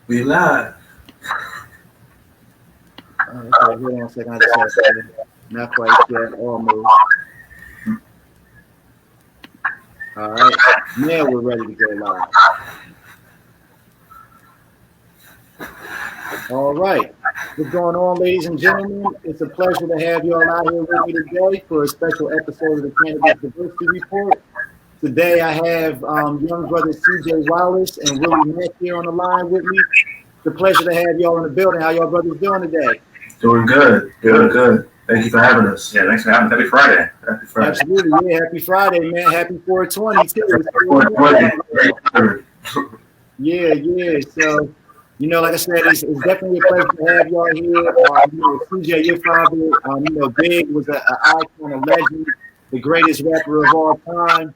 We live. Okay, hold on a second. I just have to, not quite yet, almost. All right, now we're ready to go live. All right, what's going on, ladies and gentlemen? It's a pleasure to have you all out here with me today for a special episode of the Cannabis Diversity Report. Today I have young brother CJ Wallace and Willie Mack here on the line with me. It's a pleasure to have y'all in the building. How y'all brothers doing today? Doing good. Doing good. Thank you for having us. Yeah, thanks for having us. Happy Friday. Happy Friday. Absolutely, yeah. Happy Friday, man. Happy 420 too. Yeah. So, like I said, it's definitely a pleasure to have y'all here. CJ, your father, Big was an icon, a legend, the greatest rapper of all time.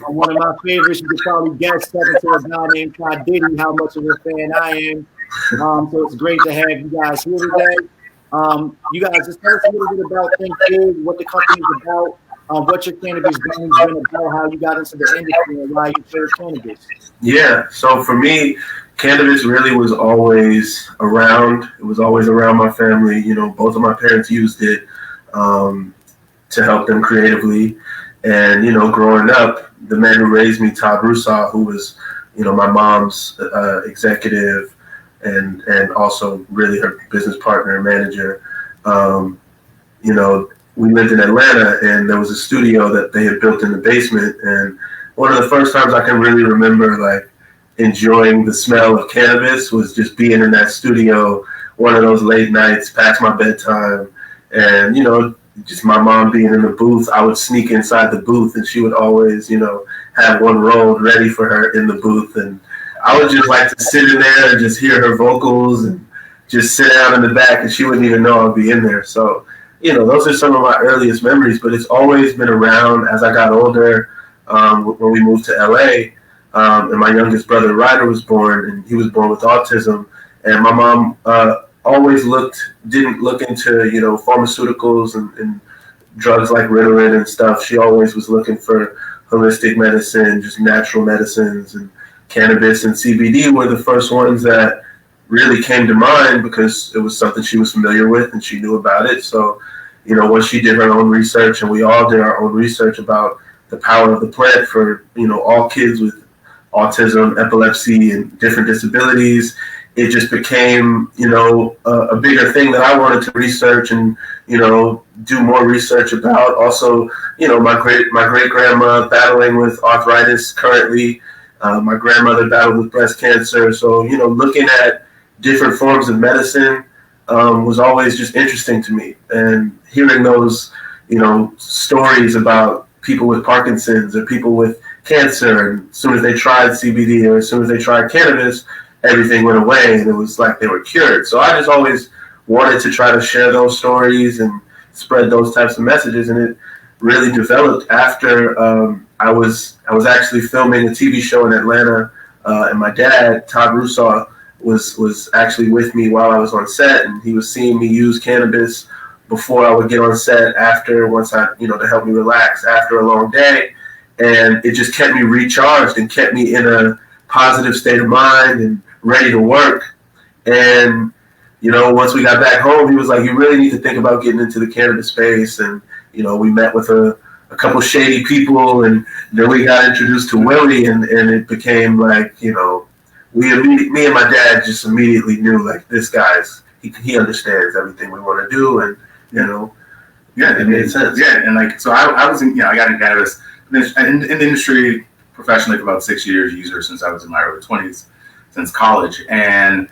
One of my favorites. You could probably guess, talking to a guy named Ty Diddy, how much of a fan I am. So it's great to have you guys here today. You guys just tell us a little bit about Think Big, what the company's about, what your cannabis journey's been about, how you got into the industry, and why you chose cannabis. Yeah, so for me, cannabis really was always around. It was always around my family. Both of my parents used it to help them creatively. And, growing up, the man who raised me, Todd Broussard, who was, my mom's executive, and also really her business partner and manager. We lived in Atlanta, and there was a studio that they had built in the basement. And one of the first times I can really remember, enjoying the smell of cannabis was just being in that studio, one of those late nights past my bedtime. And, just my mom being in the booth, I would sneak inside the booth, and she would always, have one rolled ready for her in the booth. And I would just like to sit in there and just hear her vocals and just sit down in the back, and she wouldn't even know I'd be in there. So, those are some of my earliest memories, but it's always been around as I got older. When we moved to LA, and my youngest brother Ryder was born, and he was born with autism. And my mom always didn't look into, pharmaceuticals and drugs like Ritalin and stuff. She always was looking for holistic medicine, just natural medicines, and cannabis and CBD were the first ones that really came to mind because it was something she was familiar with and she knew about it. So, once she did her own research, and we all did our own research about the power of the plant for, all kids with autism, epilepsy, and different disabilities, it just became, a bigger thing that I wanted to research and, do more research about. Also, my great grandma battling with arthritis currently. My grandmother battled with breast cancer. So, looking at different forms of medicine was always just interesting to me. And hearing those, stories about people with Parkinson's or people with cancer, and as soon as they tried CBD or as soon as they tried cannabis, everything went away and it was like they were cured. So I just always wanted to try to share those stories and spread those types of messages. And it really developed after I was actually filming a TV show in Atlanta, and my dad, Todd Broussard, was actually with me while I was on set, and he was seeing me use cannabis before I would get on set, once I, to help me relax after a long day. And it just kept me recharged and kept me in a positive state of mind and ready to work. And, once we got back home, he was like, you really need to think about getting into the cannabis space. And, we met with a couple shady people, and then we got introduced to Willie, and it became like, me and my dad just immediately knew, like, this guy's, he understands everything we want to do, and, yeah, it made sense. Yeah, and so I was in, I got in cannabis in the industry professionally for about 6 years, user since I was in my early 20s, since college, and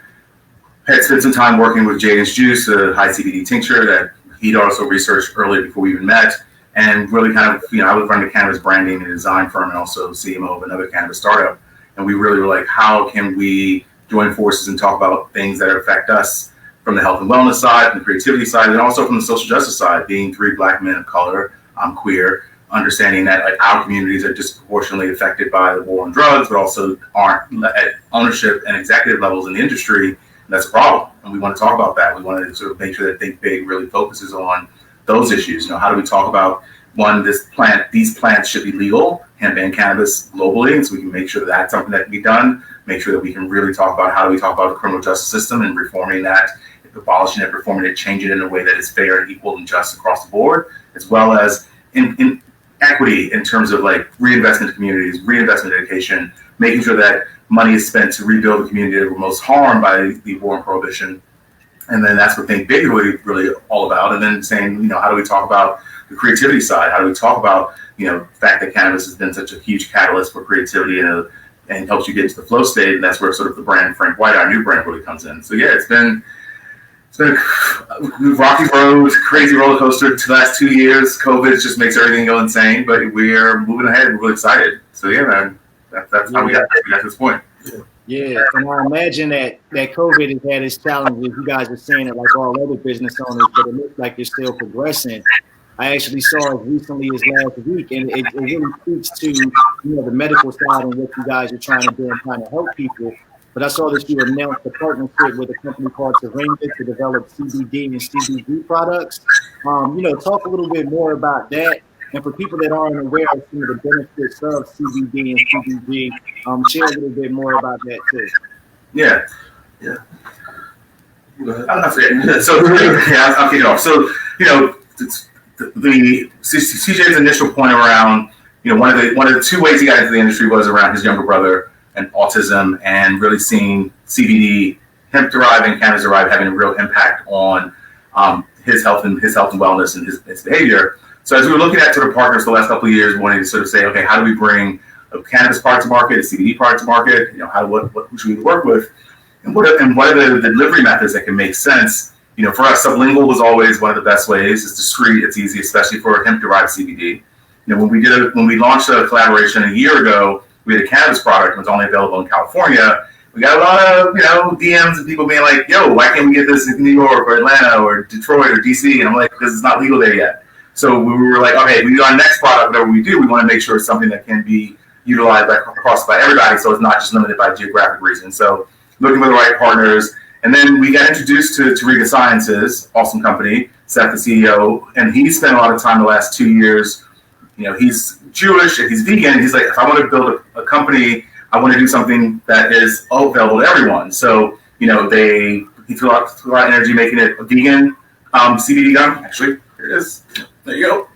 had spent some time working with Jaden's Juice, a high CBD tincture that he'd also researched earlier before we even met, and really kind of, I was running a cannabis branding and design firm and also CMO of another cannabis startup, and we really were like, how can we join forces and talk about things that affect us from the health and wellness side, from the creativity side, and also from the social justice side, being 3 Black men of color, I'm queer, understanding that our communities are disproportionately affected by the war on drugs, but also aren't at ownership and executive levels in the industry. And that's a problem. And we want to talk about that. We want to sort of make sure that Think Big really focuses on those issues. How do we talk about, one, these plants should be legal, hemp and cannabis globally, so we can make sure that that's something that can be done. make sure that we can really talk about how do we talk about the criminal justice system and reforming that, abolishing it, reforming it, changing it in a way that is fair and equal and just across the board, as well as in equity in terms of like reinvestment in communities, reinvestment in education, making sure that money is spent to rebuild the community that were most harmed by the war on prohibition. And then that's what Think Big is really all about. And then saying, how do we talk about the creativity side? How do we talk about, the fact that cannabis has been such a huge catalyst for creativity and helps you get to the flow state. And that's where sort of the brand Frank White, our new brand, really comes in. So yeah, it's been a rocky road, crazy roller coaster to the last 2 years. COVID just makes everything go insane, but we're moving ahead. We're really excited. So yeah, man, that's how we got to this point. Yeah, and I imagine that COVID has had its challenges. You guys are saying it like all other business owners, but it looks like you're still progressing. I actually saw it recently as last week, and it really speaks to the medical side and what you guys are trying to do and trying to help people. But I saw that you announced a partnership with a company called Serena to develop CBD and CBG products. Talk a little bit more about that. And for people that aren't aware of some of the benefits of CBD and CBG, share a little bit more about that too. Yeah. I'll forget. So I'll kick it off. So the CJ's initial point around one of the two ways he got into the industry was around his younger brother and autism, and really seeing CBD, hemp-derived and cannabis-derived, having a real impact on his health and wellness and his behavior. So as we were looking at sort of partners the last couple of years, wanting to sort of say, okay, how do we bring a cannabis product to market, a CBD product to market? What should we work with, and what are the delivery methods that can make sense? For us, sublingual was always one of the best ways. It's discreet, it's easy, especially for hemp-derived CBD. When we launched a collaboration a year ago, we had a cannabis product that was only available in California. We got a lot of DMs and people being like, yo, why can't we get this in New York or Atlanta or Detroit or DC? And I'm like, because it's not legal there yet. So we were like, okay, we do our next product, whatever we do, we want to make sure it's something that can be utilized across by everybody, so it's not just limited by geographic reasons. So looking for the right partners. And then we got introduced to Riga Sciences, awesome company, Seth, the CEO, and he spent a lot of time the last 2 years. He's Jewish and he's vegan. He's like, if I want to build a company, I want to do something that is available to everyone. So, he threw out a lot of energy making it a vegan CBD gum. Actually, here it is. There you go.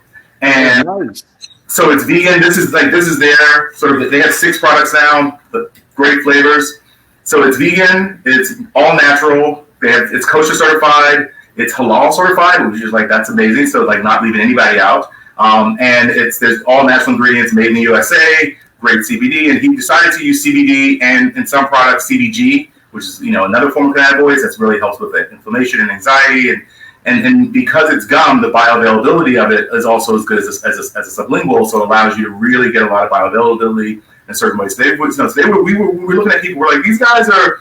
And nice. So it's vegan. This is their sort of. They have 6 products now, but great flavors. So it's vegan. It's all natural. It's kosher certified. It's halal certified, which is like, that's amazing. So like not leaving anybody out. And there's all natural ingredients made in the USA, great CBD, and he decided to use CBD and in some products CBG, which is another form of cannabinoids that really helps with inflammation and anxiety, and because it's gum, the bioavailability of it is also as good as a sublingual, so it allows you to really get a lot of bioavailability in certain ways. We were looking at people, we're like, these guys are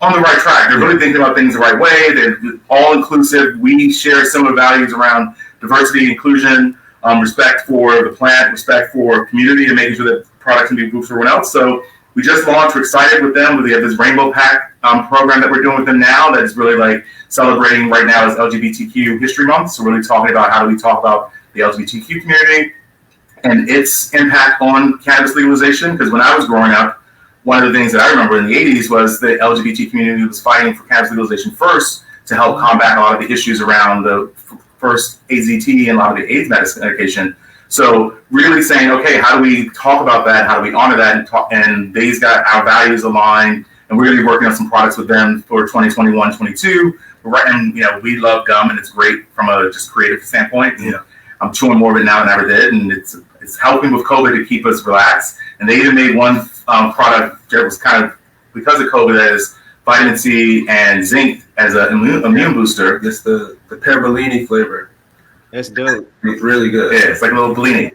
on the right track. They're really thinking about things the right way. They're all inclusive. We share similar values around diversity, inclusion, respect for the plant, respect for community, and making sure that products can be approved for everyone else. So we just launched. We're excited with them. We have this Rainbow Pack program that we're doing with them now that is really like celebrating right now is LGBTQ History Month. So really talking about how do we talk about the LGBTQ community and its impact on cannabis legalization. Because when I was growing up, one of the things that I remember in the 80s was the LGBT community was fighting for cannabis legalization first to help combat a lot of the issues around the first AZT and a lot of the AIDS medication. So really saying, okay, how do we talk about that? How do we honor that? And they've got our values aligned, and we're going to be working on some products with them for 2021, 22. And we love gum, and it's great from a just creative standpoint. I'm chewing more of it now than I ever did, and it's helping with COVID to keep us relaxed. And they even made one product that was kind of because of COVID as vitamin C and zinc as an immune booster. It's the pear Bellini flavor. That's dope. It's really good. Yeah, it's like a little Bellini.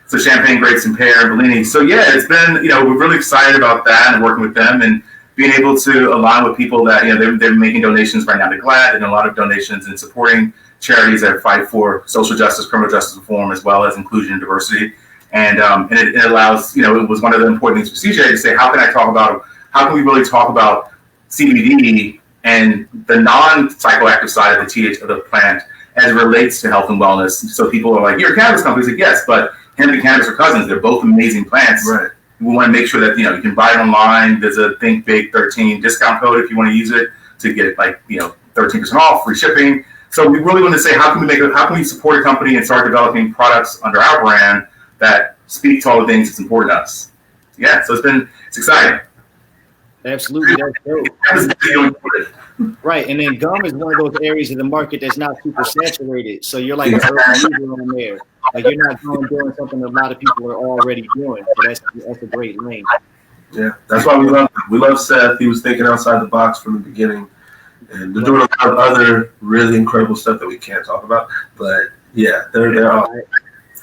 So champagne, grapes, and pear Bellini. So yeah, it's been, we're really excited about that and working with them and being able to align with people that, they're making donations right now to GLAAD and a lot of donations and supporting charities that fight for social justice, criminal justice reform, as well as inclusion and diversity. And it allows, it was one of the important things for CJ to say, how can we really talk about CBD and the non-psychoactive side of the plant as it relates to health and wellness. So people are like, you're a cannabis company. Like, yes, but hemp and cannabis are cousins. They're both amazing plants. Right. we want to make sure that, you can buy it online. There's a Think Big 13 discount code if you want to use it to get 13% off, free shipping. So we really want to say, how can we support a company and start developing products under our brand that speak to all the things that's important to us? Yeah, so it's exciting. Absolutely, that's dope. Right, and then gum is one of those areas of the market that's not super saturated. So you're like an early mover on there. Like you're not doing something that a lot of people are already doing. So that's a great lane. Yeah, that's why we love him. We love Seth. He was thinking outside the box from the beginning, and they're doing a lot of other really incredible stuff that we can't talk about. But yeah, they're all.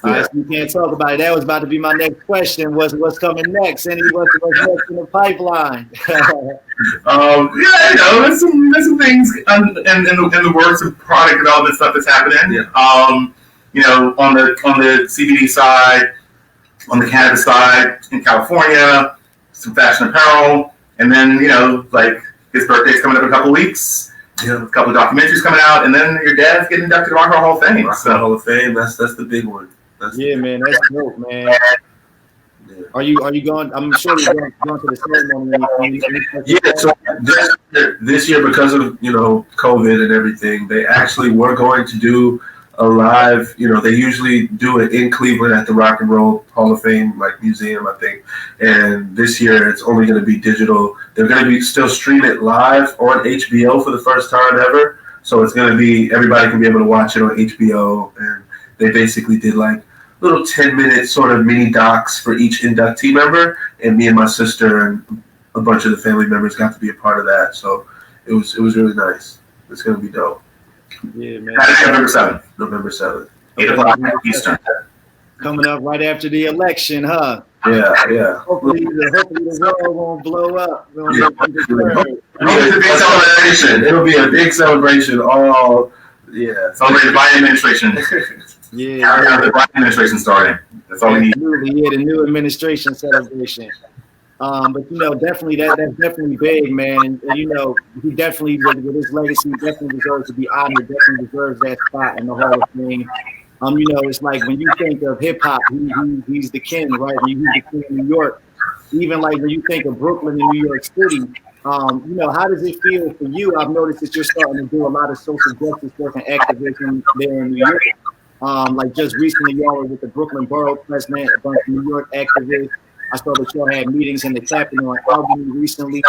All right, so we can't talk about it. That was about to be my next question. What's coming next? What's next in the pipeline? There's some things in the works of product development stuff that's happening. Yeah. On the CBD side, on the cannabis side in California, some fashion apparel, and then his birthday's coming up in a couple weeks. A couple of documentaries coming out, and then your dad's getting inducted to Rock and Roll Hall of Fame. Hall of Fame. That's the big one. Man, that's dope, man. Yeah. Are you going? I'm sure you're going to the ceremony. Yeah, so this year, because of COVID and everything, they actually were going to do a live. They usually do it in Cleveland at the Rock and Roll Hall of Fame museum, I think. And this year, it's only going to be digital. They're going to be still stream it live on HBO for the first time ever. So it's going to be everybody can be able to watch it on HBO, and they basically did little 10-minute sort of mini docs for each inductee member, and me and my sister and a bunch of the family members got to be a part of that. So it was really nice. It's going to be dope. Yeah, man. November 7th. 8 o'clock Eastern. Coming up right after the election, huh? Yeah. Hopefully the world won't blow up. It'll be a big celebration. Celebrate the Biden administration. Yeah, the Biden administration starting. That's all we need. Absolutely, yeah, the new administration celebration. But definitely that's definitely big, man. And he definitely with his legacy definitely deserves to be honored. Definitely deserves that spot in the Hall of Fame. It's like when you think of hip hop, he's the king, right? He's the king of New York. Even like when you think of Brooklyn and New York City, how does it feel for you? I've noticed that you're starting to do a lot of social justice work and activism there in New York. Like just recently, y'all were with the Brooklyn Borough President, a bunch of New York activists. I saw that y'all had meetings in the Capitol on Albany recently.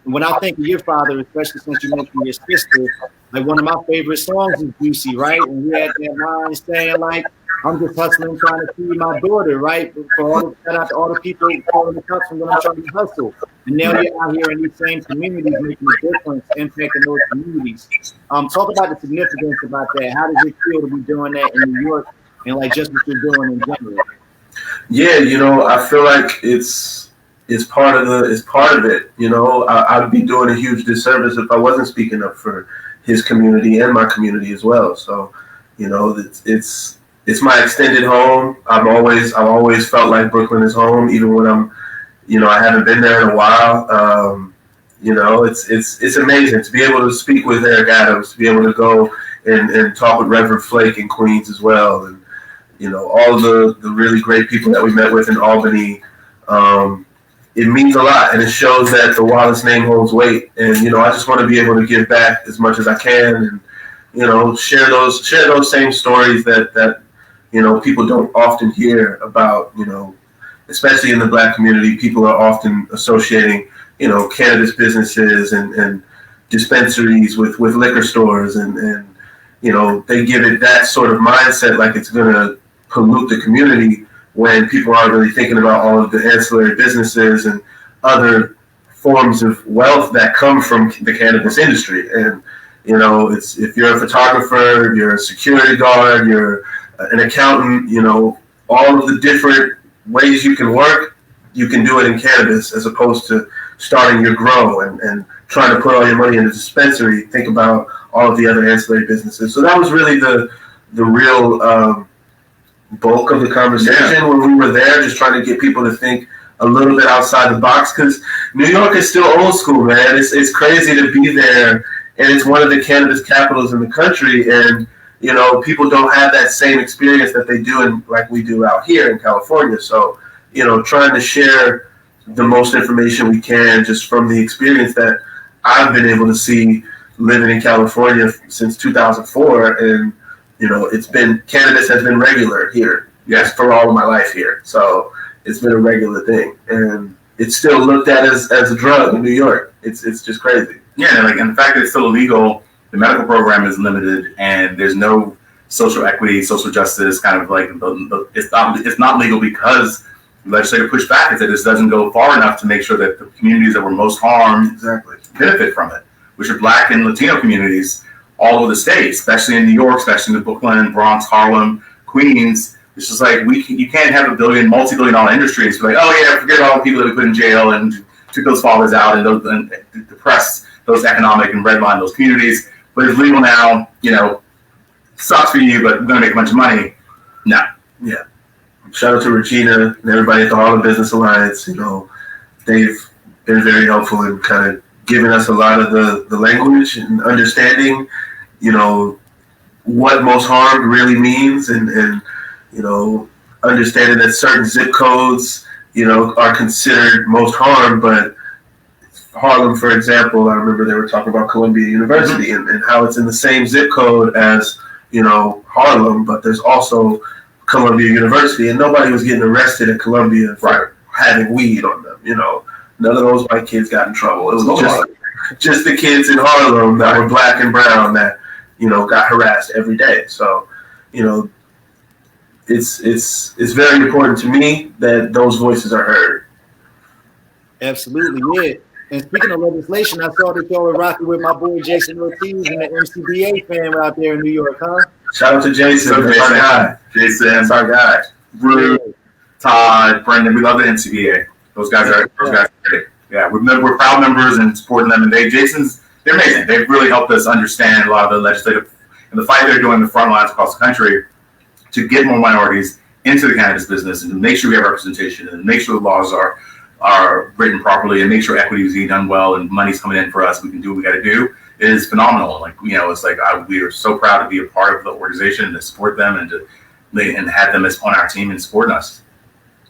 When I think of your father, especially since you mentioned your sister, like one of my favorite songs is Juicy, right? And he had that line saying I'm just hustling, trying to feed my daughter, right? Shout out to all the people calling the cops when I'm trying to hustle. And now you're out here in these same communities making a difference, impacting those communities. Talk about the significance about that. How does it feel to be doing that in New York and just what you're doing in general? Yeah, I feel like it's part of it. I'd be doing a huge disservice if I wasn't speaking up for his community and my community as well. So, it's my extended home. I've always felt like Brooklyn is home, even when I haven't been there in a while. It's amazing to be able to speak with Eric Adams, to be able to go and talk with Reverend Flake in Queens as well, and all the really great people that we met with in Albany. It means a lot, and it shows that the Wallace name holds weight. And I just want to be able to give back as much as I can, and share those same stories that people don't often hear about. Especially in the Black community, people are often associating cannabis businesses and dispensaries with liquor stores, and they give it that sort of mindset, like it's going to pollute the community, when people aren't really thinking about all of the ancillary businesses and other forms of wealth that come from the cannabis industry. And it's, if you're a photographer, you're a security guard, you're an accountant, all of the different ways you can work, you can do it in cannabis, as opposed to starting your grow and trying to put all your money in a dispensary. Think about all of the other ancillary businesses. So that was really the real bulk of the conversation when we were there, just trying to get people to think a little bit outside the box, because New York is still old school, man. It's crazy to be there, and it's one of the cannabis capitals in the country, and people don't have that same experience that they do like we do out here in California. So trying to share the most information we can just from the experience that I've been able to see living in California since 2004. And, cannabis has been regular here. Yes, for all of my life here. So it's been a regular thing. And it's still looked at as a drug in New York. It's just crazy. Yeah, and the fact that it's still illegal, the medical program is limited, and there's no social equity, social justice, kind of like it's not legal because the legislature pushed back and said this doesn't go far enough to make sure that the communities that were most harmed benefit from it, which are Black and Latino communities all over the state, especially in New York, especially in the Brooklyn, Bronx, Harlem, Queens. It's just like you can't have a multi-billion-dollar industry and be like, oh yeah, forget all the people that we put in jail and took those fathers out and depressed those economic and redline those communities. But it's legal now, sucks for you, but we're going to make a bunch of money. No. Yeah. Shout out to Regina and everybody at the Harlem Business Alliance. They've been very helpful in kind of giving us a lot of the language and understanding, what most harmed really means and understanding that certain zip codes, are considered most harmed, but Harlem, for example, I remember they were talking about Columbia University and how it's in the same zip code as, Harlem, but there's also Columbia University, and nobody was getting arrested at Columbia for having weed on them. None of those white kids got in trouble. It was just the kids in Harlem that were Black and brown that, got harassed every day. So, it's very important to me that those voices are heard. Absolutely, yeah. And speaking of legislation, I saw that y'all were rocking with my boy Jason Ortiz and the MCBA fam out there in New York, huh? Shout out to Jason. That's our guy. Jason's our guy. Rude, Todd, Brendan. We love the MCBA. Those guys are great. Yeah, we're proud members and supporting them. And they're amazing. They've really helped us understand a lot of the legislative and the fight they're doing in the front lines across the country to get more minorities into the cannabis business and to make sure we have representation and make sure the laws are written properly and make sure equity is being done well and money's coming in for us. We can do what we got to do. It is phenomenal. It's like we are so proud to be a part of the organization and to support them and have them as on our team and supporting us.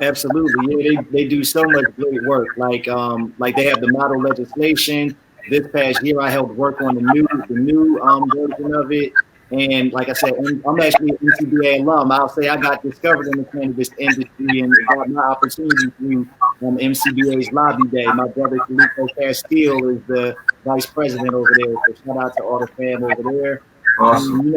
Absolutely, yeah. They do so much great work. Like they have the model legislation. This past year, I helped work on the new version of it. And like I said, I'm actually an NCBA alum. I'll say I got discovered in the cannabis industry and got my opportunity through MCBA's lobby day. My brother Filippo Castile is the vice president over there. So shout out to all the fam over there. Awesome.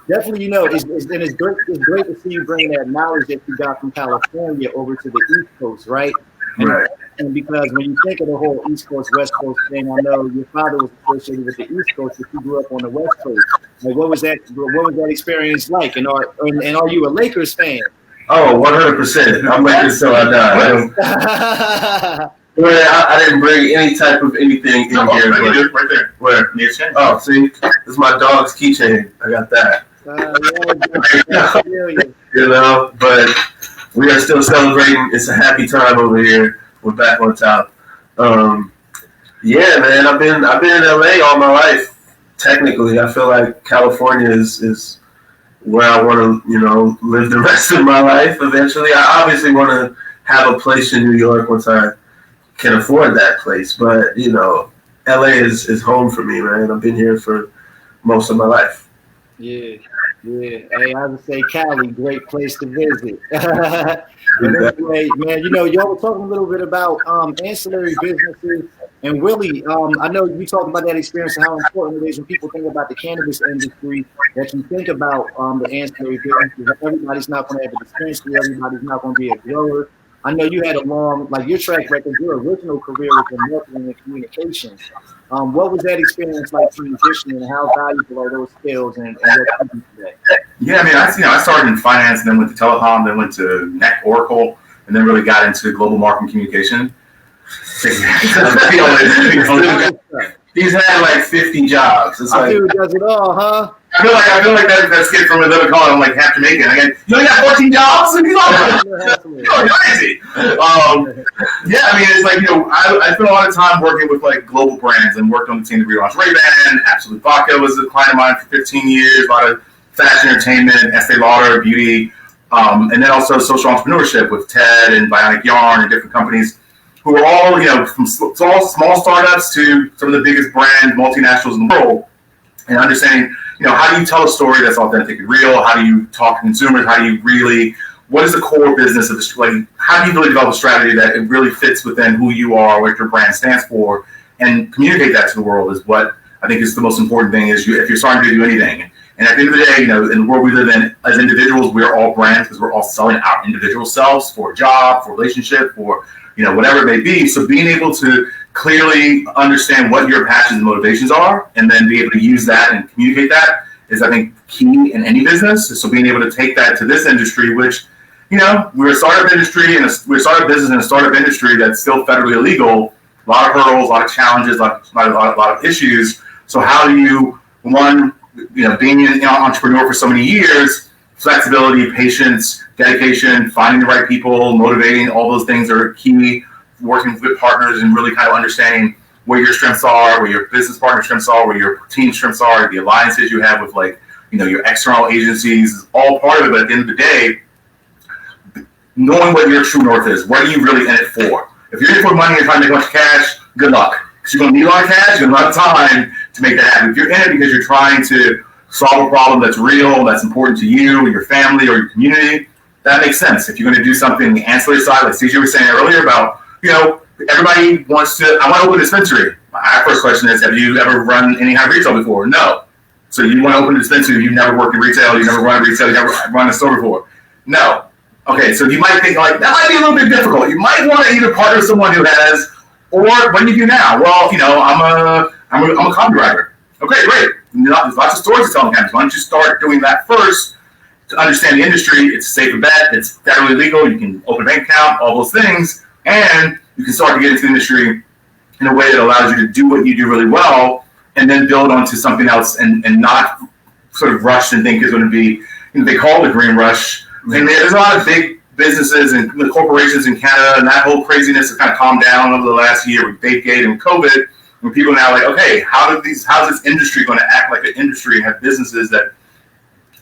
Definitely, it's great to see you bring that knowledge that you got from California over to the East Coast, right? Right. And because when you think of the whole East Coast, West Coast thing, I know your father was associated with the East Coast, but you grew up on the West Coast. Like, what was that experience like? And are you a Lakers fan? Oh, 100%. I'm Lakers till I die. I didn't bring any type of anything in here. Right there. Where? Oh, see? This is my dog's keychain. I got that. But we are still celebrating. It's a happy time over here. We're back on top. Yeah, man. I've been in LA all my life. Technically, I feel like California is where I want to, live the rest of my life. Eventually, I obviously want to have a place in New York once I can afford that place. But LA is home for me, man. I've been here for most of my life. Yeah. Hey, I would say Cali, great place to visit. Anyway, man, y'all were talking a little bit about ancillary businesses. And Willie, I know you talked about that experience and how important it is when people think about the cannabis industry, that you think about the ancillary businesses. Everybody's not going to have a dispensary. Everybody's not going to be a grower. I know you had a long, your track record, your original career was in marketing and communications. What was that experience like transitioning, and how valuable are those skills and what you do today? Yeah, I started in finance, and then went to telecom, then went to NEC Oracle, and then really got into global marketing communication. He's had like 50 jobs. It's like, dude does it all, huh? I feel like that skit from another call. I'm like half Jamaican. You only got 14 jobs, and you're crazy. Yeah, it's like I spent a lot of time working with like global brands and worked on the team to relaunch Ray-Ban. Absolute Vodka was a client of mine for 15 years. A lot of fashion, entertainment, Estee Lauder, beauty. And then also social entrepreneurship with Ted and Bionic Yarn and different companies who are all, from small startups to some of the biggest brands, multinationals in the world, and understanding, how do you tell a story that's authentic and real? How do you talk to consumers? How do you really, what is the core business of this? Like, how do you really develop a strategy that it really fits within who you are, what your brand stands for, and communicate that to the world is what I think is the most important thing. Is if you're starting to do anything, and at the end of the day, in the world we live in, as individuals, we're all brands because we're all selling our individual selves for a job, for a relationship, for whatever it may be. So being able to clearly understand what your passions and motivations are, and then be able to use that and communicate that is, I think, key in any business. So being able to take that to this industry, which, we're a startup industry and we're a startup business in a startup industry that's still federally illegal. A lot of hurdles, a lot of challenges, a lot of issues. So how do you, one, being an entrepreneur for so many years, flexibility, patience, dedication, finding the right people, motivating, all those things are key. Working with partners and really kind of understanding where your strengths are, where your business partner strengths are, where your team strengths are, the alliances you have with your external agencies is all part of it. But at the end of the day, knowing what your true north is, what are you really in it for? If you're in it for money and trying to make a bunch of cash, good luck. Because you're going to need a lot of cash, you're going to have time to make that happen. If you're in it because you're trying to solve a problem that's real, that's important to you or your family or your community, that makes sense. If you're going to do something on the ancillary side, like CJ was saying earlier about, everybody wants to, I want to open a dispensary. My first question is, have you ever run any kind of retail before? No. So you want to open a dispensary, you've never worked in retail, you've never run a retail, you've never run a store before? No. Okay, so you might think that might be a little bit difficult. You might want to either partner with someone who has, or what do you do now? Well, I'm a copywriter. Okay, great. There's lots of stories to tell in cannabis. Why don't you start doing that first to understand the industry? It's a safer bet. It's federally legal. You can open a bank account, all those things, and you can start to get into the industry in a way that allows you to do what you do really well, and then build onto something else, and not sort of rush and think is going to be. They call it the green rush. And there's a lot of big businesses and the corporations in Canada, and that whole craziness has kind of calmed down over the last year with Vapegate and COVID. When people are now like, okay, how's this industry going to act like an industry and have businesses that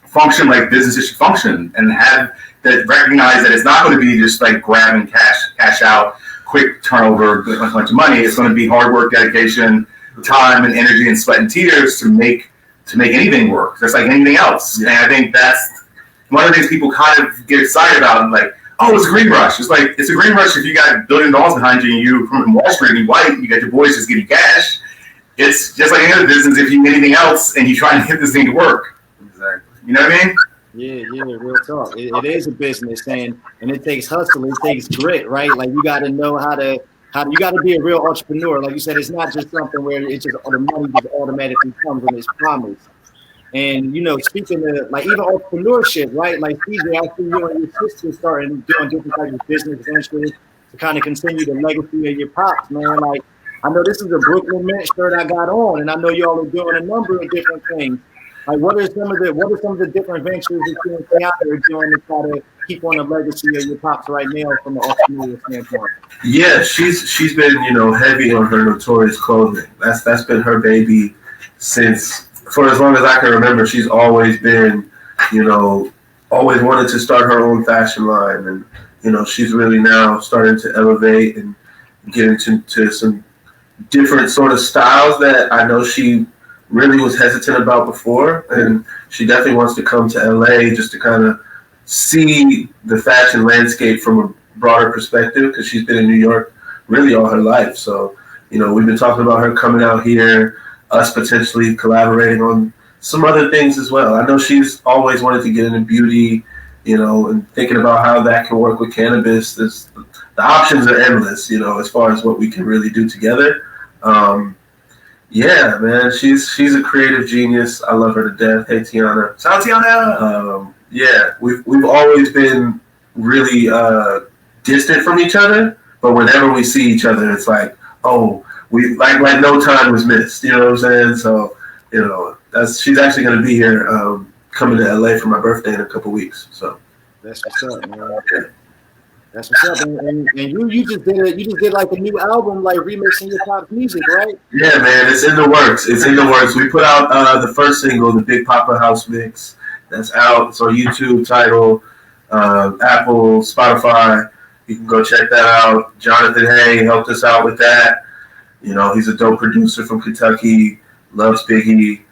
function like businesses should function, and have that recognize that it's not going to be just like grabbing cash out, quick turnover, a bunch of money. It's going to be hard work, dedication, time, and energy, and sweat and tears to make anything work. Just like anything else. Yeah. And I think that's one of the things people kind of get excited about, like, oh, it's a green rush. It's like, it's a green rush if you got $1 billion behind you and you from Wall Street and you white, you got your boys just getting cash. It's just like any other business if you need anything else and you try and get this thing to work. Exactly. You know what I mean? Yeah, real talk. It is a business, and it takes hustle, it takes grit, right? Like, you got to know how to you got to be a real entrepreneur. Like you said, it's not just something where it's just the money just automatically comes and it's promised. And, speaking of, like, even entrepreneurship, right? Like, CJ, I see you and your sister starting doing different types of business ventures to kind of continue the legacy of your pops, man. Like, I know this is a Brooklyn Mint shirt I got on, and I know y'all are doing a number of different things. Like, what are some of the different ventures that you're out there doing to try to keep on the legacy of your pops right now from the entrepreneurial standpoint? Yeah, she's been, heavy on her Notorious clothing. That's been her baby since, for as long as I can remember. She's always been, always wanted to start her own fashion line. And, she's really now starting to elevate and get into some different sort of styles that I know she really was hesitant about before. And she definitely wants to come to LA just to kind of see the fashion landscape from a broader perspective, because she's been in New York really all her life. So, we've been talking about her coming out here, us potentially collaborating on some other things as well. I know she's always wanted to get into beauty, and thinking about how that can work with cannabis. The options are endless, as far as what we can really do together. Yeah, man, she's a creative genius. I love her to death. Hey, Tiana. Shout out Tiana. Yeah, we've always been really distant from each other, but whenever we see each other, it's like, oh, we like no time was missed. You know what I'm saying? So, she's actually going to be here, coming to LA for my birthday in a couple weeks. So that's what's up, man. Yeah. That's what's up. And you just did like a new album, like remixing your pop's music, right? Yeah, man, it's in the works. We put out the first single, the Big Papa House Mix. That's out. It's on YouTube. Title Apple, Spotify. You can go check that out. Jonathan Hay helped us out with that. You know, he's a dope producer from Kentucky, loves Biggie,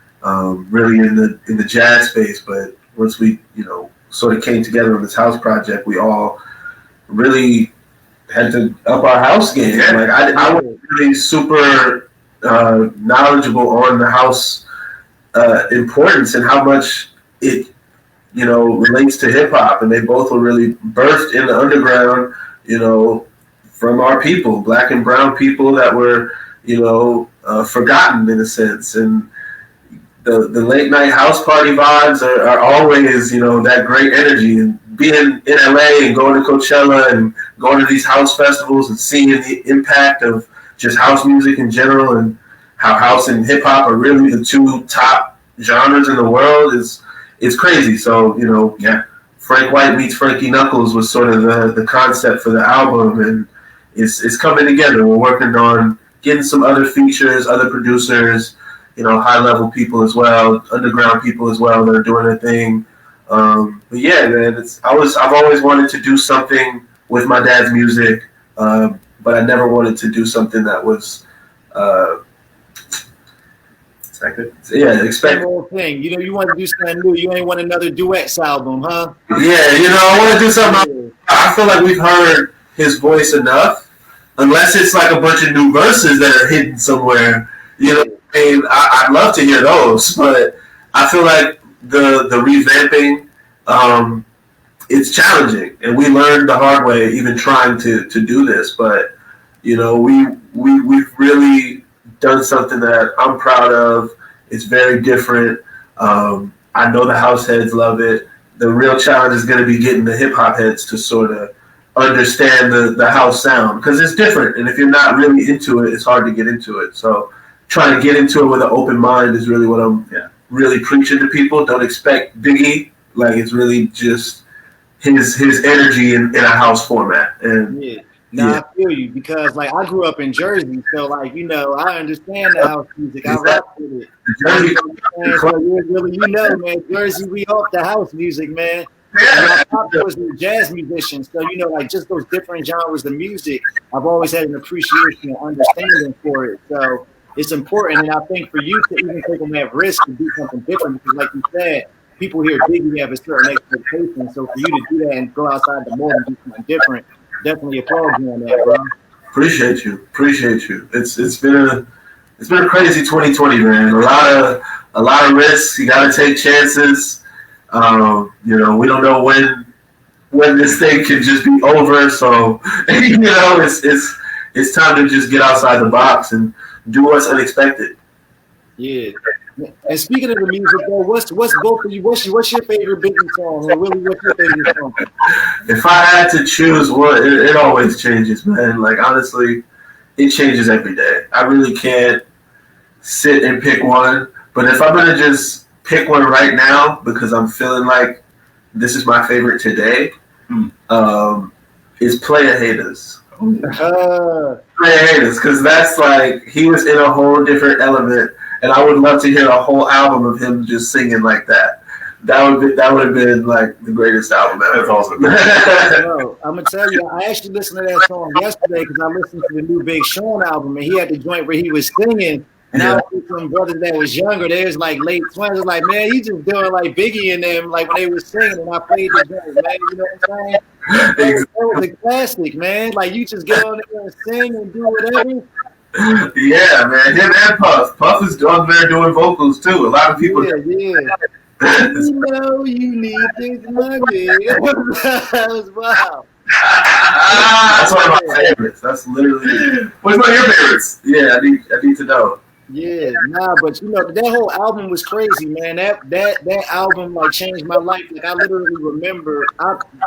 really in the jazz space. But once we, you know, sort of came together on this house project, we all really had to up our house game. Yeah. Like I was really super knowledgeable on the house importance and how much it, you know, relates to hip hop. And they both were really birthed in the underground, you know, from our people, black and brown people that were, you know, forgotten in a sense. And the late night house party vibes are always, you know, that great energy. And being in LA and going to Coachella and going to these house festivals and seeing the impact of just house music in general and how house and hip hop are really the two top genres in the world is crazy. So, you know, yeah, Frank White meets Frankie Knuckles was sort of the concept for the album, and it's coming together. We're working on getting some other features, other producers, you know, high level people as well, underground people as well that are doing their thing. But yeah, man, I've always wanted to do something with my dad's music, but I never wanted to do something that was expect whole thing. You know, you want to do something new. You ain't want another duets album, huh? Yeah, you know, I want to do something. I feel like we've heard his voice enough, unless it's like a bunch of new verses that are hidden somewhere. You know, and I'd love to hear those, but I feel like the revamping, it's challenging, and we learned the hard way even trying to do this. But you know, we've really done something that I'm proud of. It's very different. I know the house heads love it. The real challenge is going to be getting the hip hop heads to sort of understand the house sound, because it's different. And if you're not really into it, it's hard to get into it. So trying to get into it with an open mind is really what I'm really preaching to people. Don't expect Biggie. Like, it's really just his energy in a house format. And I feel you, because like I grew up in Jersey, so like, you know, I understand the house music. I rock with it. Jersey, so really, you know, man, Jersey, we off the house music, man. Yeah. My pop was a jazz musician, so you know, like just those different genres of music, I've always had an appreciation and understanding for it. So it's important, and I think for you to even take on that risk to do something different, because like you said, people hear Biggie have a certain expectation. So for you to do that and go outside the mold and do something different, definitely applaud you on that, bro. Appreciate you. It's been a crazy 2020, man. A lot of risks. You got to take chances. You know, we don't know when this thing can just be over. So you know, it's time to just get outside the box and do what's unexpected. Yeah. And speaking of the music, though, what's both of you? What's your favorite Biggie song? Or really, what's your favorite song? If I had to choose one, it always changes, man. Like, honestly, it changes every day. I really can't sit and pick one. But if I'm gonna just pick one right now because I'm feeling like this is my favorite today, is Player Haters. Player Haters, because that's like, he was in a whole different element. And I would love to hear a whole album of him just singing like that. That would have been like the greatest album ever. That's awesome. Bro, I'm gonna tell you, I actually listened to that song yesterday because I listened to the new Big Sean album, and he had the joint where he was singing. And I was with some brothers that was younger. They was like late 20s. I was like, man, he just doing like Biggie and them, like when they was singing. And I played the joint, man. You know what I'm saying? That was a classic, man. Like, you just get on there and sing and do whatever. Yeah, man. Him and Puff. Puff is on there doing vocals too. A lot of people. Yeah. You know you need this money. That was wild. That's one of my favorites. That's literally. What's one of your favorites? Yeah, I need to know. Yeah, but you know, that whole album was crazy, man. That album like changed my life. Like, I literally remember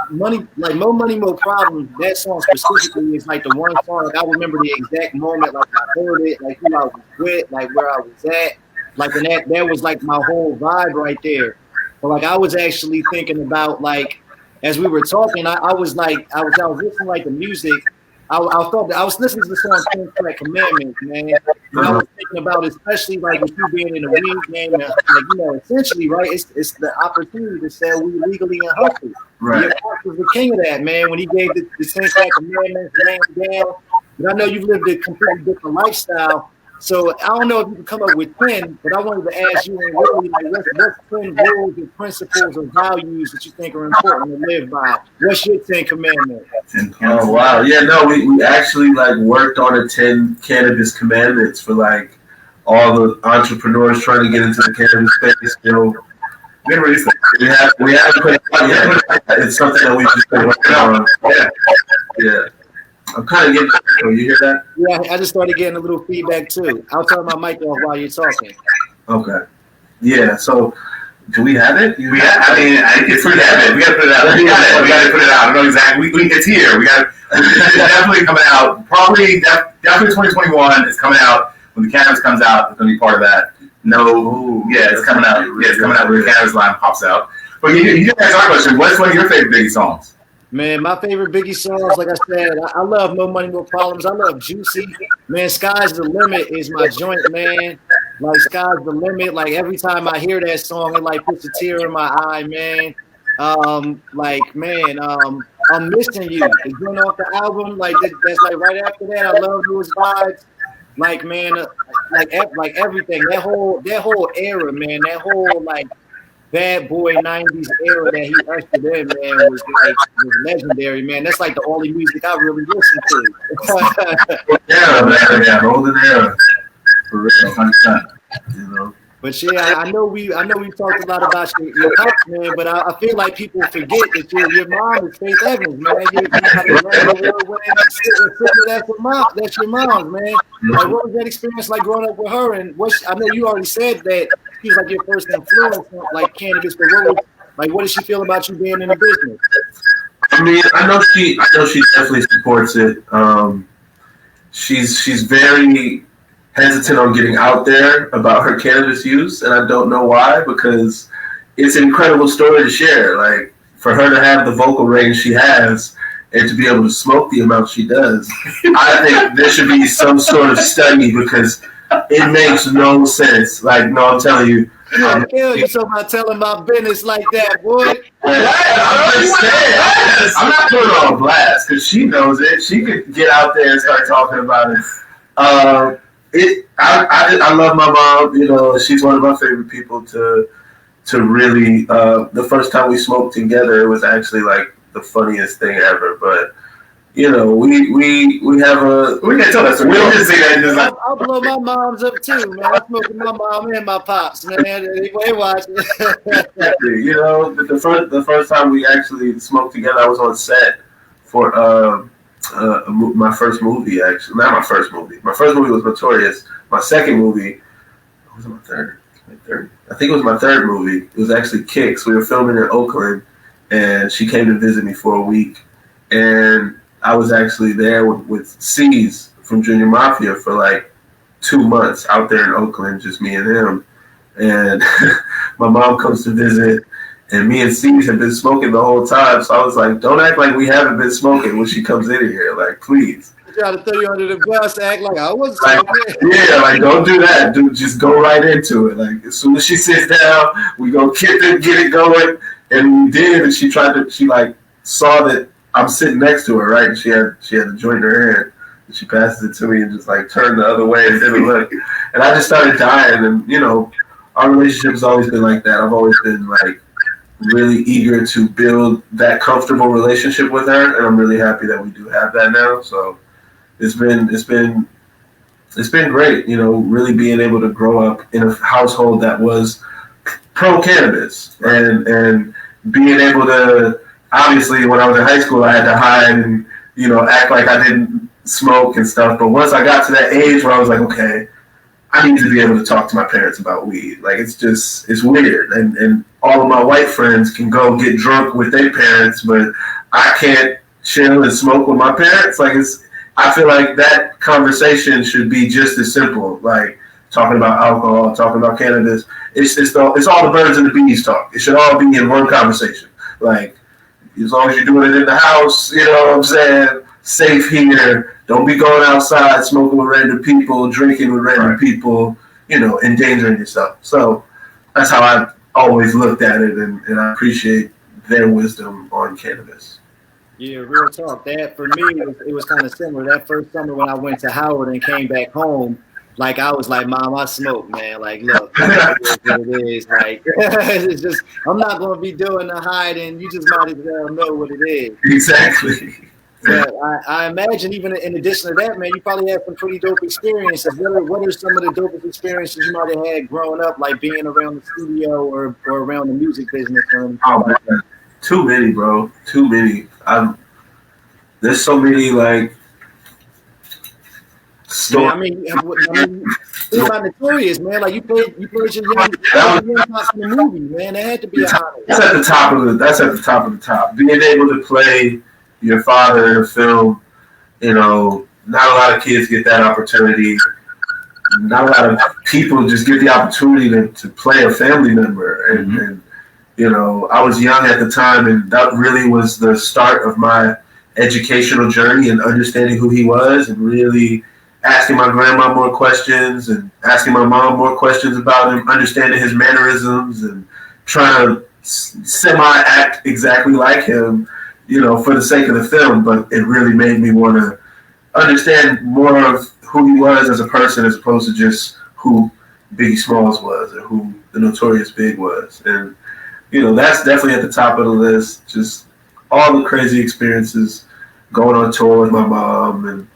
More Money, More Problems. That song specifically is like the one song, like I remember the exact moment, like I heard it, like who I was with, like where I was at. Like, and that was like my whole vibe right there. But like, I was actually thinking about, like, as we were talking, I was listening like the music. I was listening to the song King Fat Commandments, man. And I was thinking talking about, especially like with you being in the weed game, and, like, you know, essentially, right? It's the opportunity to sell weed legally and hustle. Right. Your boss was the king of that, man. When he gave the 10 Pack Commandments, laying down. But I know you've lived a completely different lifestyle. So I don't know if you can come up with 10, but I wanted to ask you, really, like, what's 10 rules or principles or values that you think are important to live by? What's your 10 commandments? Oh, wow. Yeah, no, we actually like worked on the 10 cannabis commandments for like all the entrepreneurs trying to get into the cannabis space. You know, we haven't put it out yet. It's something that we just been working on. Yeah. I'm kind of getting. Oh, you hear that? Yeah, I just started getting a little feedback too. I'll turn my mic off while you're talking. Okay. Yeah. So, do we have it? I think it's pretty evident. We got to put it out. We got to put it out. I don't know exactly. It's here. It's definitely coming out. Probably definitely 2021. It's coming out. When the cannabis comes out, it's going to be part of that. It's coming out. Yeah, it's coming out when the cannabis line pops out. But you can ask our question. What's one of your favorite Biggie songs? Man, my favorite Biggie songs, like I said, I love No Money, No Problems. I love Juicy. Man, Sky's the Limit is my joint, man. Like, Sky's the Limit. Like, every time I hear that song, it, like, puts a tear in my eye, man. I'm Missing You. The joint off the album, like, that's, like, right after that. I love those vibes. Like, man, like everything. That whole era, man. That whole, like, bad boy 90s era that he ushered in, man, was legendary, man. That's like the only music I really listen to. Yeah, golden era. For real, 100%. You know. But yeah, I know we talked a lot about your pops, man, but I feel like people forget that your mom is Faith Evans, man. That's your mom, man. Like, what was that experience like growing up with her? And I know you already said that she was like your first influence on like cannabis, but what does she feel about you being in the business? I mean, I know she definitely supports it. She's very hesitant on getting out there about her cannabis use, and I don't know why, because it's an incredible story to share. Like, for her to have the vocal range she has and to be able to smoke the amount she does, I think there should be some sort of study, because it makes no sense. Like, no, I'm telling you. You talking about telling my business like that, boy? I'm not putting her on blast, because she knows it. She could get out there and start talking about it. I love my mom. You know, she's one of my favorite people to really. The first time we smoked together, it was actually like the funniest thing ever. But you know, we have a. We can't tell that story. We don't just say that. I'll blow my moms up too, man. I'm smoking my mom and my pops, man. They watch. You know, the first time we actually smoked together, I was on set for my first movie, actually. Not my first movie. My first movie was Notorious. My second movie, what was it, my third? I think it was my third movie. It was actually Kicks. We were filming in Oakland, and she came to visit me for a week. And I was actually there with C's from Junior Mafia for like 2 months out there in Oakland, just me and him. And my mom comes to visit, and me and C's have been smoking the whole time. So I was like, don't act like we haven't been smoking when she comes in here. Like, please. Try to throw you under the bus, act like I wasn't smoking. Yeah, like, don't do that. Dude, just go right into it. Like, as soon as she sits down, we go get it going. And we did, and she like saw that I'm sitting next to her, right? And she had the joint in her hand. And she passes it to me and just like turned the other way and didn't look. And I just started dying. And, you know, our relationship has always been like that. I've always been like really eager to build that comfortable relationship with her, and I'm really happy that we do have that now. So it's been great, you know, really being able to grow up in a household that was pro cannabis, and being able to, obviously when I was in high school I had to hide and, you know, act like I didn't smoke and stuff, but once I got to that age where I was like, okay, I need to be able to talk to my parents about weed. Like, it's weird. And all of my white friends can go get drunk with their parents, but I can't chill and smoke with my parents. Like, I feel like that conversation should be just as simple. Like, talking about alcohol, talking about cannabis. It's all the birds and the bees talk. It should all be in one conversation. Like, as long as you're doing it in the house, you know what I'm saying? safe here. Don't be going outside smoking with random people, drinking with random people, endangering yourself. So that's how I always looked at it, and I appreciate their wisdom on cannabis. Yeah, real talk. That for me, it was kind of similar. That first summer when I went to Howard and came back home, like I was like, Mom, I smoke, man. Like, look, it is what it is. Like, it's just, I'm not going to be doing the hiding. You just might as well know what it is. Exactly. But I imagine even in addition to that, man, you probably had some pretty dope experiences. What are some of the dopest experiences you might have had growing up, like being around the studio or around the music business? Too many, bro. Too many. There's so many like stories. Yeah, I mean, think about Notorious, man. Like you played your young in the movie, man. That had to be an honor. That's at the top of the top. Being able to play your father in a film, not a lot of kids get that opportunity. Not a lot of people just get the opportunity to play a family member, and I was young at the time, and that really was the start of my educational journey and understanding who he was, and really asking my grandma more questions and asking my mom more questions about him, understanding his mannerisms and trying to semi-act exactly like him, for the sake of the film. But it really made me want to understand more of who he was as a person, as opposed to just who Biggie Smalls was or who the Notorious Big was. And that's definitely at the top of the list. Just all the crazy experiences, going on tour with my mom, and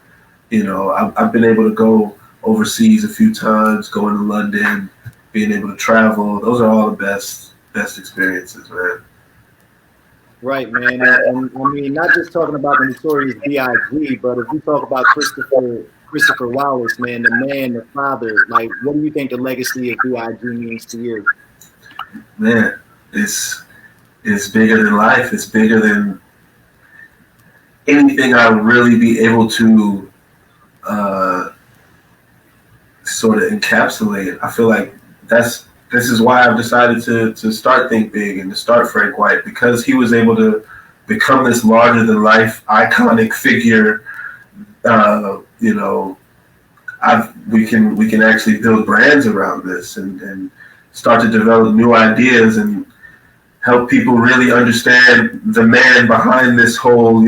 I've been able to go overseas a few times, going to London, being able to travel. Those are all the best experiences, man. Right, man. And I mean, not just talking about the Notorious B.I.G., but if we talk about Christopher Wallace, man, the man, the father, like, what do you think the legacy of B.I.G. means to you? Man, it's bigger than life. It's bigger than anything I would really be able to sort of encapsulate. I feel like this is why I've decided to start Think Big and to start Frank White, because he was able to become this larger than life iconic figure. We can actually build brands around this and start to develop new ideas and help people really understand the man behind this whole,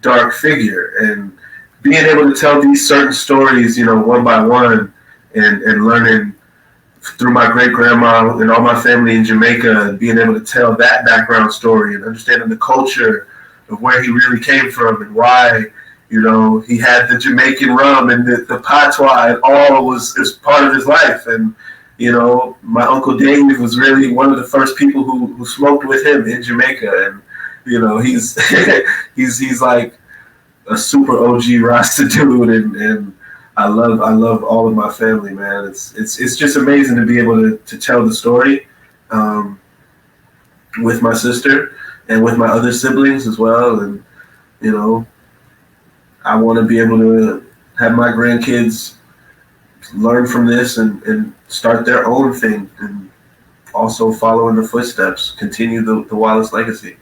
dark figure, and being able to tell these certain stories, one by one, and learning through my great grandma and all my family in Jamaica, and being able to tell that background story and understanding the culture of where he really came from and why, he had the Jamaican rum and the patois, and all was part of his life. And my Uncle Dave was really one of the first people who smoked with him in Jamaica, and he's he's like a super OG Rasta dude, and I love all of my family, man. It's just amazing to be able to tell the story with my sister and with my other siblings as well, and I want to be able to have my grandkids learn from this and start their own thing, and also follow in the footsteps, continue the Wallace legacy.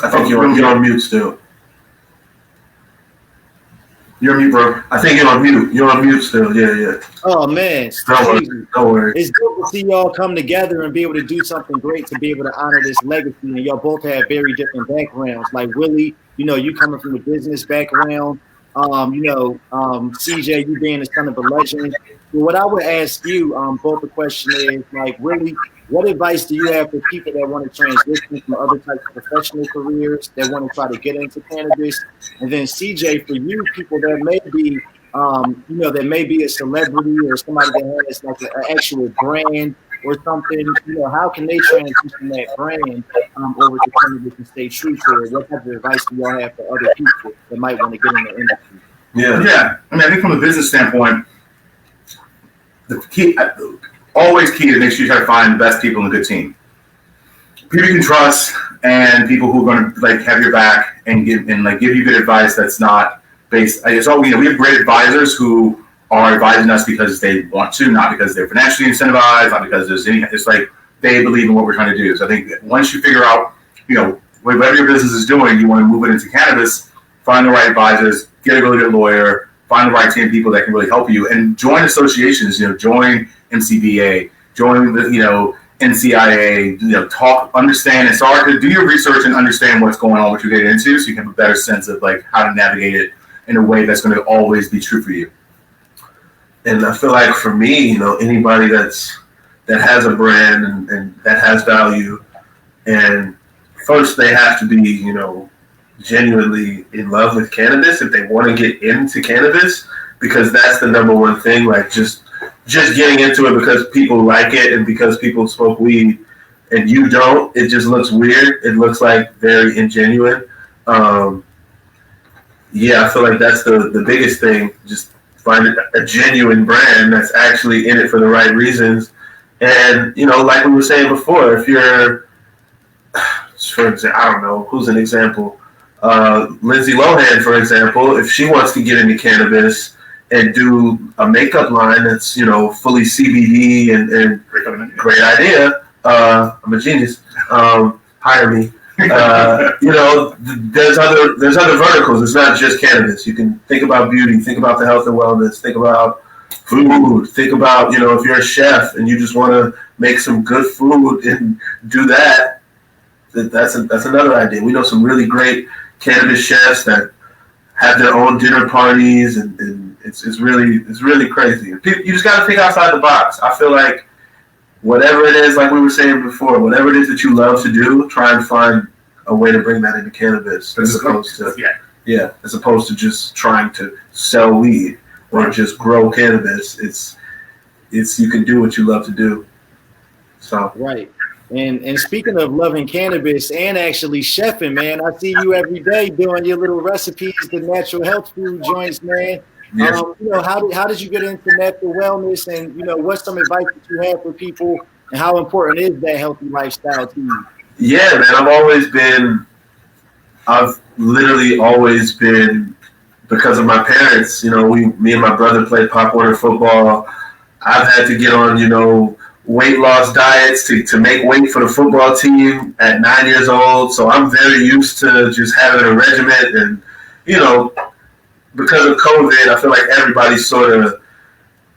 I think you're on mute still. You're on mute, bro. I think you're on mute. You're on mute still. Yeah. Oh, man. Don't worry. It's good to see y'all come together and be able to do something great, to be able to honor this legacy. And y'all both have very different backgrounds. Like Willie, you coming from a business background. CJ, you being a son of a legend. So what I would ask you, both the question is, like, Willie, what advice do you have for people that want to transition from other types of professional careers, that want to try to get into cannabis? And then CJ, for you, people that may be, that may be a celebrity or somebody that has like an actual brand or something, how can they transition that brand over to cannabis and stay true to it? What type of advice do y'all have for other people that might want to get in the industry? Yeah. I mean, I think from a business standpoint, the key, always key to make sure you try to find the best people in a good team. People you can trust, and people who are going to have your back and give you good advice that's not based. We have great advisors who are advising us because they want to, not because they're financially incentivized, not because there's any. It's like they believe in what we're trying to do. So I think that once you figure out, whatever your business is doing, you want to move it into cannabis, find the right advisors, get a really good lawyer, find the right team of people that can really help you, and join associations. Join MCBA, join the NCIA. Talk, understand, and start to do your research and understand what's going on, what you're getting into, so you can have a better sense of like how to navigate it in a way that's going to always be true for you. And I feel like for me, anybody that has a brand and that has value, and first they have to be, genuinely in love with cannabis if they want to get into cannabis, because that's the number one thing. Like just getting into it because people like it and because people smoke weed and you don't, it just looks weird. It looks like very ingenuine. I feel like that's the biggest thing. Just find a genuine brand that's actually in it for the right reasons. And, like we were saying before, if you're, for example, I don't know, who's an example? Lindsay Lohan, for example, if she wants to get into cannabis and do a makeup line that's, fully CBD and great idea. I'm a genius. Hire me. There's other verticals. It's not just cannabis. You can think about beauty, think about the health and wellness, think about food, think about, if you're a chef and you just want to make some good food and do that, that's another idea. We know some really great cannabis chefs that have their own dinner parties, and it's really crazy. You just got to think outside the box. I feel like whatever it is, like we were saying before, whatever it is that you love to do, try and find a way to bring that into cannabis as opposed to just trying to sell weed or just grow cannabis. It's you can do what you love to do. So right. And speaking of loving cannabis and actually chefing, man, I see you every day doing your little recipes, the natural health food joints, man. Yes. How did you get into natural wellness, and what's some advice that you have for people, and how important is that healthy lifestyle to you? Yeah, man, I've literally always been, because of my parents. Me and my brother played Pop Warner football. I've had to get on, weight loss diets to make weight for the football team at 9 years old. So I'm very used to just having a regimen. And, because of COVID, I feel like everybody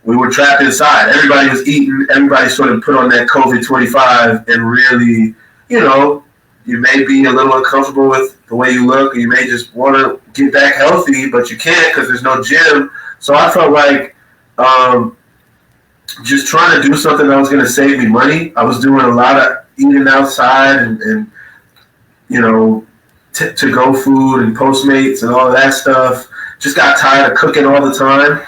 we were trapped inside. Everybody was eating. Everybody sort of put on that COVID 25 and really, you may be a little uncomfortable with the way you look, or you may just want to get back healthy, but you can't because there's no gym. So I felt like, just trying to do something that was going to save me money. I was doing a lot of eating outside and to-go food and Postmates and all of that stuff. Just got tired of cooking all the time,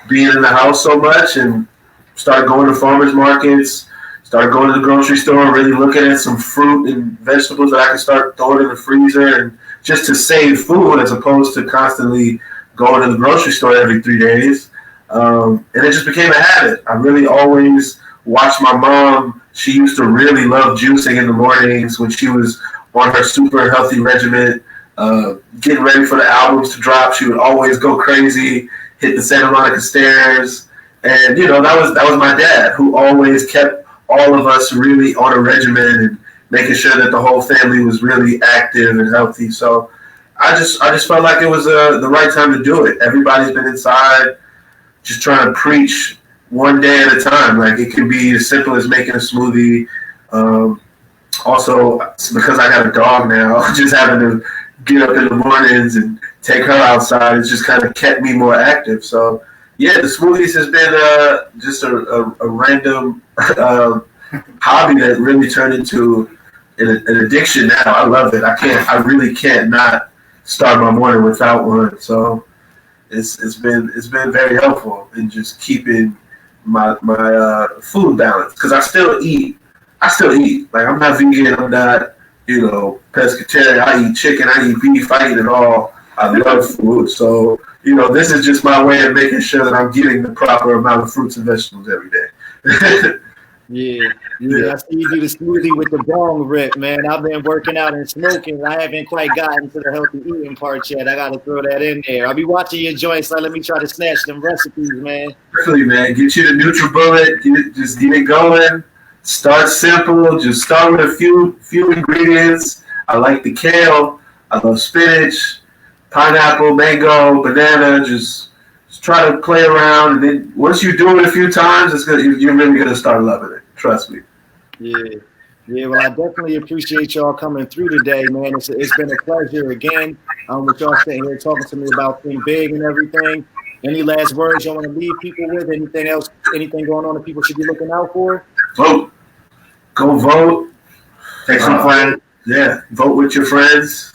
being in the house so much, and started going to farmers markets, started going to the grocery store, really looking at some fruit and vegetables that I could start throwing in the freezer, and just to save food as opposed to constantly going to the grocery store every 3 days. And it just became a habit. I really always watched my mom. She used to really love juicing in the mornings when she was on her super healthy regimen, getting ready for the albums to drop. She would always go crazy, hit the Santa Monica stairs. And, that was my dad, who always kept all of us really on a regimen and making sure that the whole family was really active and healthy. So I just felt like it was the right time to do it. Everybody's been inside, just trying to preach one day at a time. Like, it can be as simple as making a smoothie. Also, because I got a dog now, just having to get up in the mornings and take her outside, it's just kind of kept me more active. So, yeah, the smoothies has been just a random hobby that really turned into an addiction now. I love it. I really can't not start my morning without one. So it's been very helpful in just keeping my food balance, because I still eat. Like, I'm not vegan. I'm not, pescatarian. I eat chicken. I eat beef. I eat it all. I love food. So, this is just my way of making sure that I'm getting the proper amount of fruits and vegetables every day. Yeah. I see you do the smoothie with the bong rip, man. I've been working out and smoking. I haven't quite gotten to the healthy eating part yet. I got to throw that in there. I'll be watching your joints. Let me try to snatch them recipes, man. Definitely, man. Get you the NutriBullet. Just get it going. Start simple. Just start with a few ingredients. I like the kale. I love spinach, pineapple, mango, banana. Just try to play around. And then once you do it a few times, you're really going to start loving it. Trust me. Yeah. Yeah, well, I definitely appreciate y'all coming through today, man. It's been a pleasure again with y'all sitting here talking to me about Think Big and everything. Any last words y'all want to leave people with? Anything else? Anything going on that people should be looking out for? Vote. Go vote. Take some friends. Yeah, vote with your friends.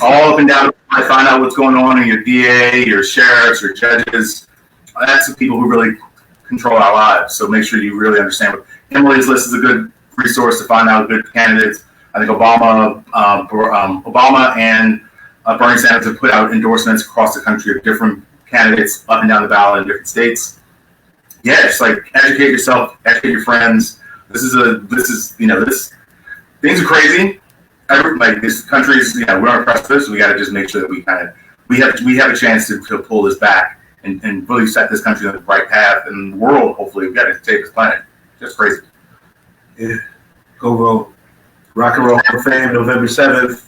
All up and down. Find out what's going on in your DA, your sheriffs, your judges. That's the people who really control our lives. So make sure you really understand. Emily's List is a good resource to find out good candidates. I think Obama and Bernie Sanders have put out endorsements across the country of different candidates up and down the ballot in different states. Yeah, just like educate yourself, educate your friends. This is things are crazy. This country's, we're on a precipice. So we got to just make sure that we have a chance to pull this back and really set this country on the right path, and the world. Hopefully, we got to save this planet. Just crazy. Yeah, go vote. Rock and Roll Hall of Fame, November 7th.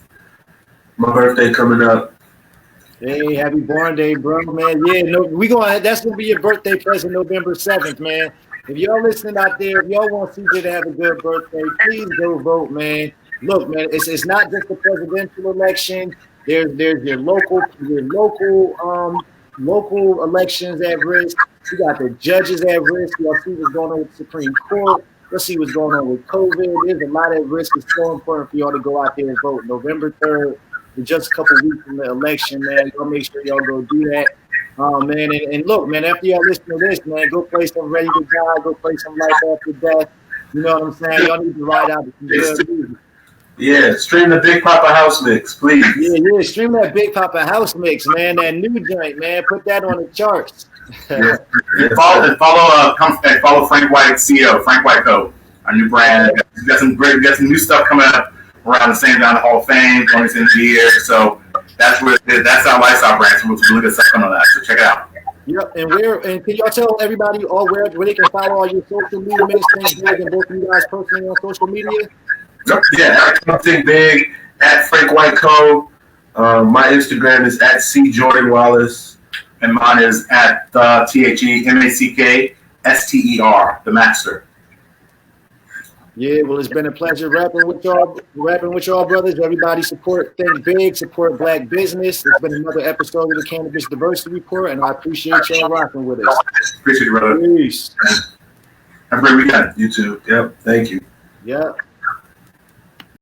My birthday coming up. Hey, happy born day, bro, man. Yeah, that's gonna be your birthday present, November 7th, man. If y'all listening out there, if y'all want CJ to have a good birthday, please go vote, man. Look, man, it's not just the presidential election. There's your local elections at risk. You got the judges at risk. Y'all see what's going on with the Supreme Court. Let's see what's going on with COVID. There's a lot at risk. It's so important for y'all to go out there and vote. November 3rd, in just a couple weeks from the election, man. Y'all make sure y'all go do that. Man, and look, man, after y'all listen to this, man, go play some Ready to Die, go play some Life After Death. You know what I'm saying? Y'all need to ride out some good music. Yeah, stream the Big Papa House Mix, please. Yeah, stream that Big Papa House Mix, man. That new joint, man. Put that on the charts. Yeah. Follow Frank White CEO, Frank White Co. Our new brand. We got some new stuff coming up around the same time, the Hall of Fame, going into the year. So that's our lifestyle brand. So we'll look at stuff coming on that. So check it out. Yep, and can y'all tell everybody where they can follow all your social media ministries and both of you guys personally on social media? Yeah, Think Big at Frank White Co. My Instagram is at C Jordan Wallace, and mine is at TheMackster, the Master. Yeah, well, it's been a pleasure rapping with y'all, brothers. Everybody support Think Big, support Black business. It's been another episode of the Cannabis Diversity Report, and I appreciate y'all rocking with us. Appreciate you, brother. Peace. Have a great weekend. You too. Yep. Thank you. Yep.